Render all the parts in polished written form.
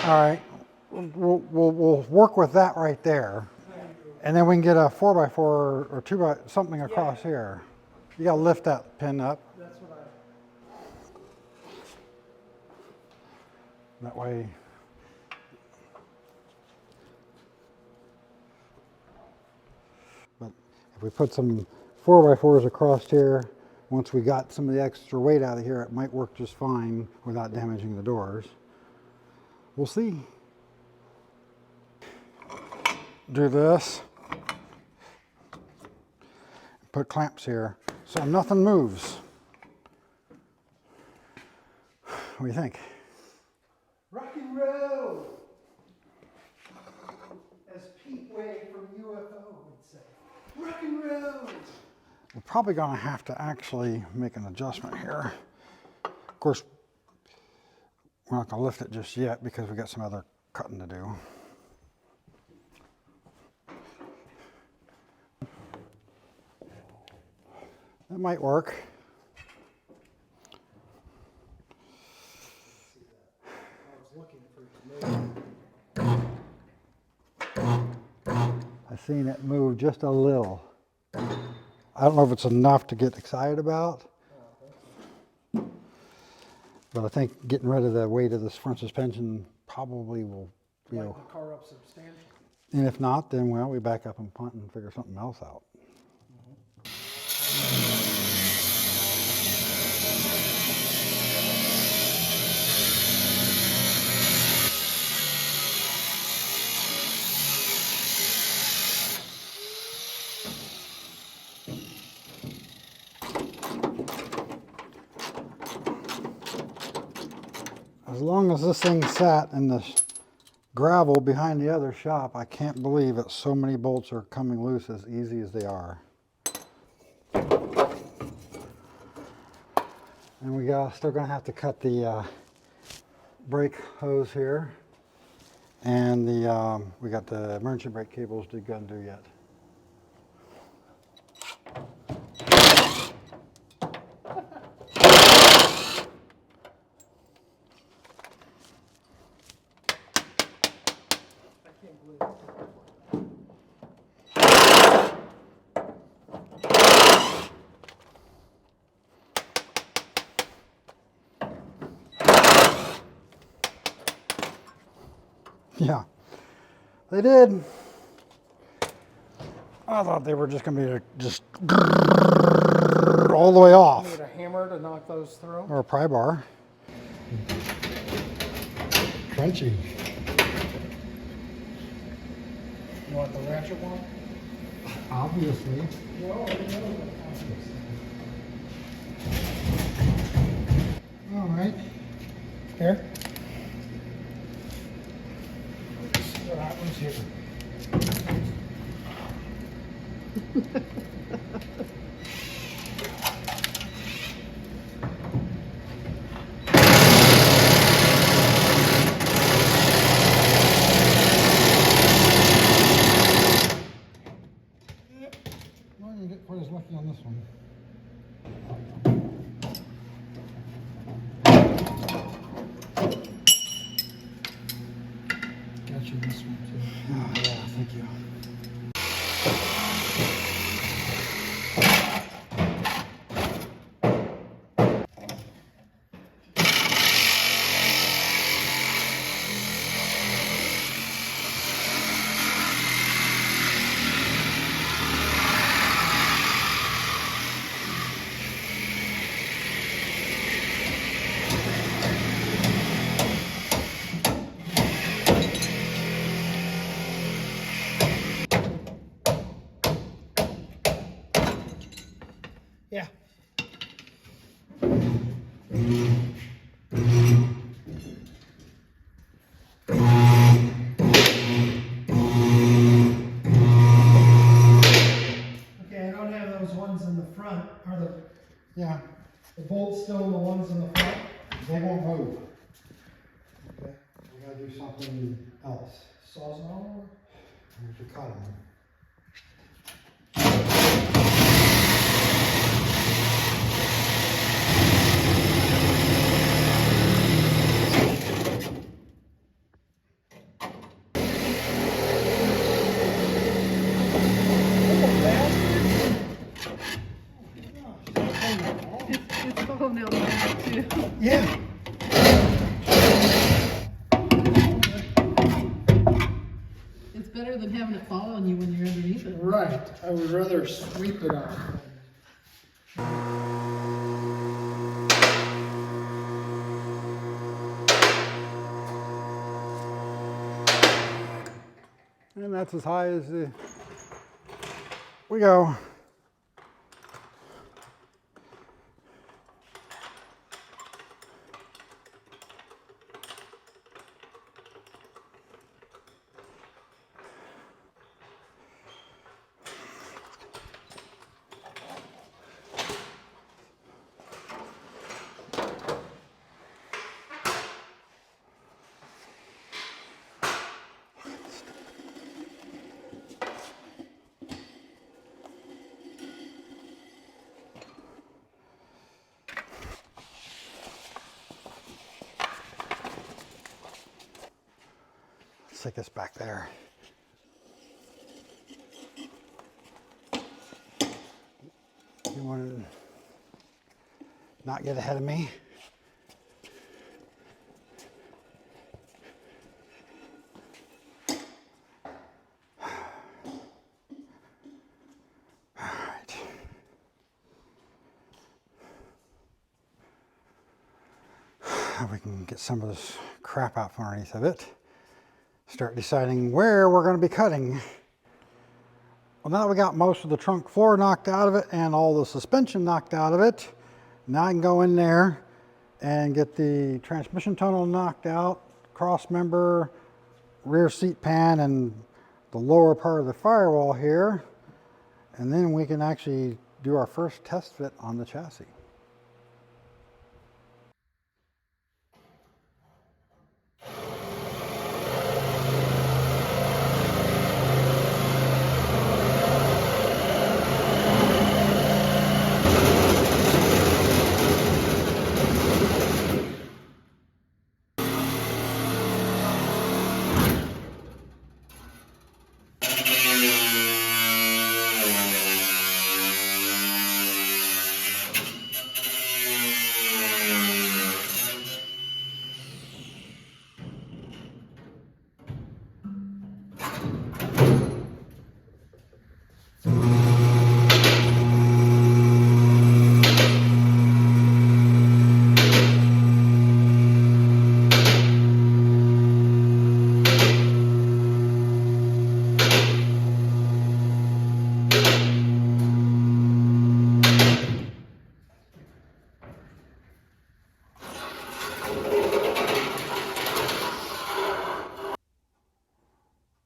All right, we'll work with that right there. And then we can get a 4x4 or 2x something across here. You gotta lift that pin up. That's what That way. But if we put some 4x4s across here, once we got some of the extra weight out of here, it might work just fine without damaging the doors. We'll see. Do this. Put clamps here so nothing moves. What do you think? rock and roll, as Pete Way from UFO would say. Rock and roll. We're probably going to have to actually make an adjustment here. Of course, we're not going to lift it just yet because we got some other cutting to do. That might work. I've seen it move just a little. I don't know if it's enough to get excited about, but I think getting rid of the weight of this front suspension probably will, you know, the car up substantially. And if not, then well, we back up and punt and figure something else out. As long as this thing sat in the gravel behind the other shop, I can't believe that so many bolts are coming loose as easy as they are. And we still gonna have to cut the brake hose here, and the we got the emergency brake cables to go and do yet. Yeah, they did. I thought they were just going to be just all the way off. Need a hammer to knock those through? Or a pry bar. Crunchy. You want the ratchet one? Obviously. No, All right. Here. what happens here. Well, you get quite as lucky on this one. Got you this one too. Oh, yeah, thank you. Yeah. Okay, I don't have those ones in the front. Are the bolts still in the ones in the front? They won't move. Okay. We gotta do something else. Sawzall? We have to cut them. too. Yeah. It's better than having it fall on you when you're underneath it. Right. I would rather sweep it off. And that's as high as we go. Let's take this back there. You want to not get ahead of me? All right. We can get some of this crap out from underneath of it. Start deciding where we're going to be cutting. Well, now that we got most of the trunk floor knocked out of it and all the suspension knocked out of it, now I can go in there and get the transmission tunnel knocked out, cross member, rear seat pan, and the lower part of the firewall here. And then we can actually do our first test fit on the chassis.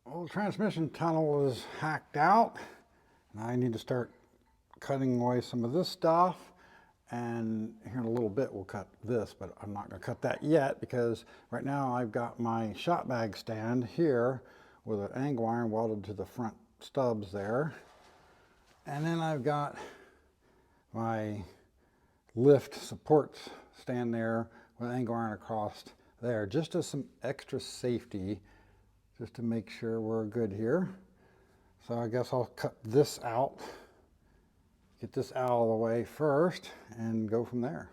Well, the transmission tunnel is hacked out. Now I need to start cutting away some of this stuff. And here in a little bit we'll cut this, but I'm not going to cut that yet because right now I've got my shot bag stand here with an angle iron welded to the front stubs there. And then I've got my lift support stand there with angle iron across there, just as some extra safety, just to make sure we're good here. So I guess I'll cut this out, get this out of the way first, and go from there.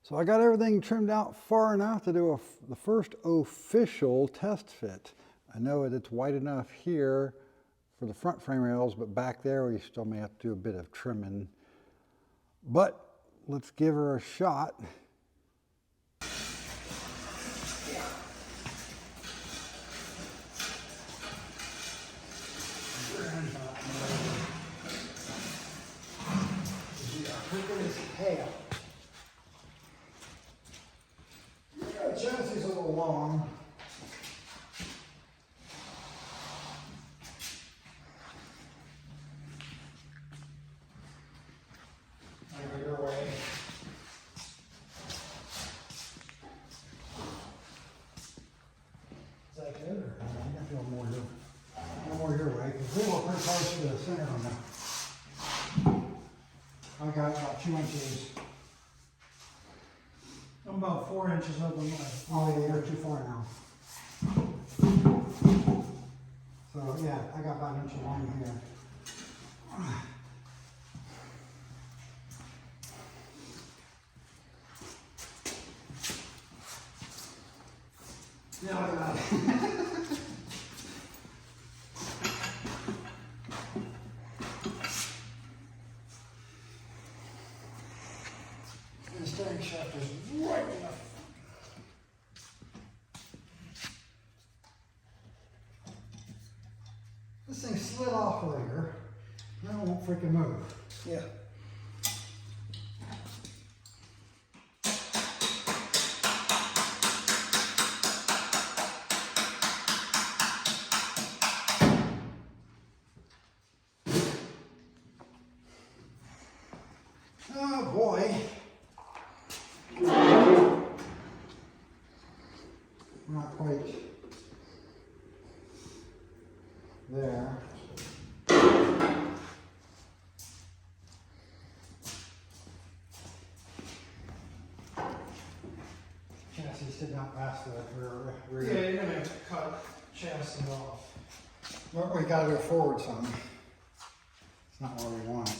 So I got everything trimmed out far enough to do the first official test fit. I know it's wide enough here for the front frame rails, but back there we still may have to do a bit of trimming. But let's give her a shot. The chassis is a little long. I go your way. Is that good? Or I got to go more your way, because we were pretty close to the center on that. I got about 2 inches. I'm about 4 inches over my. Oh, yeah, you're too far now. So, yeah, I got about an inch along here. Yeah. The steering shaft is right enough. This thing slid off earlier. Now it won't freaking move. Yeah. Oh boy. We're not quite there. Chassis did not pass the rear. Yeah, you're gonna have to cut chassis off. But we gotta go forward some. It's not where we want it.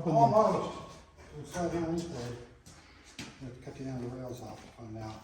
Almost. We'll slow down this way. We have to cut the end of the rails off to find out.